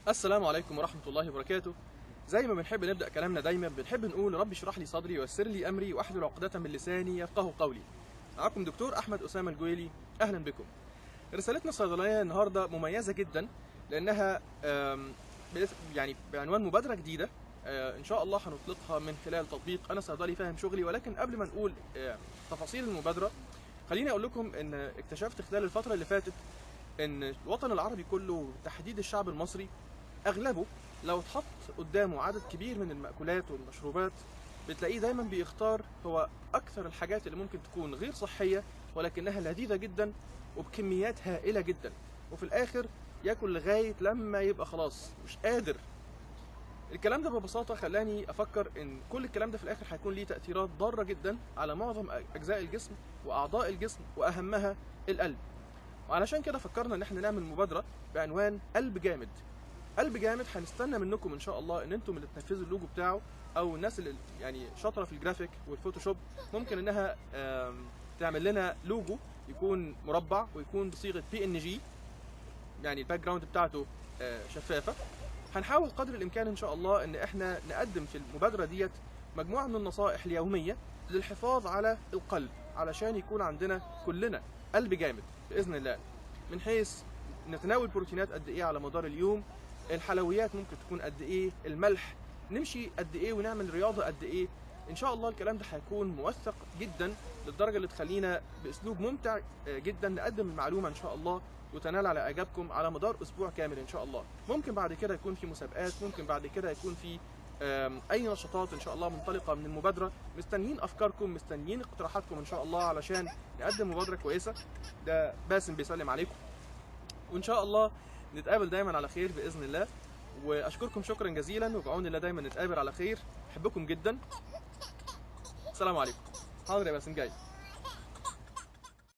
السلام عليكم ورحمة الله وبركاته. زي ما بنحب نبدأ كلامنا دايما بنحب نقول رب اشرح لي صدري ويسر لي أمري واحلل عقدة من لساني يفقهوا قولي. معكم دكتور أحمد أسامة الجويلي، أهلا بكم. رسالتنا الصيدلية النهاردة مميزة جدا لأنها يعني بعنوان مبادرة جديدة إن شاء الله هنطلقها من خلال تطبيق أنا صيدلي فاهم شغلي. ولكن قبل ما نقول تفاصيل المبادرة خليني أقول لكم إن اكتشفت خلال الفترة اللي فاتت إن الوطن العربي كله تحديد الشعب المصري أغلبه لو اتحط قدامه عدد كبير من المأكولات والمشروبات بتلاقيه دايما بيختار هو أكثر الحاجات اللي ممكن تكون غير صحية ولكنها لذيذة جدا وبكميات هائلة جدا، وفي الآخر ياكل لغاية لما يبقى خلاص مش قادر. الكلام ده ببساطة خلاني أفكر إن كل الكلام ده في الآخر هيكون ليه تأثيرات ضارة جدا على معظم أجزاء الجسم وأعضاء الجسم وأهمها القلب. وعلشان كده فكرنا إن احنا نعمل مبادرة بعنوان قلب جامد. قلب جامد هنستنى منكم ان شاء الله ان انتم اللي تنفذوا اللوجو بتاعه، او الناس اللي يعني شاطره في الجرافيك والفوتوشوب ممكن انها تعمل لنا لوجو يكون مربع ويكون بصيغه PNG، يعني الباك جراوند بتاعته شفافه. هنحاول قدر الامكان ان شاء الله ان احنا نقدم في المبادره ديت مجموعه من النصائح اليوميه للحفاظ على القلب علشان يكون عندنا كلنا قلب جامد باذن الله، من حيث نتناول بروتينات قد ايه على مدار اليوم، الحلويات ممكن تكون قد ايه، الملح نمشي قد ايه، ونعمل رياضه قد ايه. ان شاء الله الكلام ده هيكون موثق جدا للدرجه اللي تخلينا باسلوب ممتع جدا نقدم المعلومه ان شاء الله وتنال على اعجابكم على مدار اسبوع كامل ان شاء الله. ممكن بعد كده يكون في مسابقات، ممكن بعد كده يكون في اي نشاطات ان شاء الله منطلقه من المبادره. مستنيين افكاركم، مستنيين اقتراحاتكم ان شاء الله علشان نقدم مبادره كويسه. ده باسم بيسلم عليكم، وان شاء الله نتقابل دايما على خير باذن الله. واشكركم شكرا جزيلا، وبعون الله دايما نتقابل على خير. احبكم جدا. السلام عليكم. حاضر يا باسم جاي.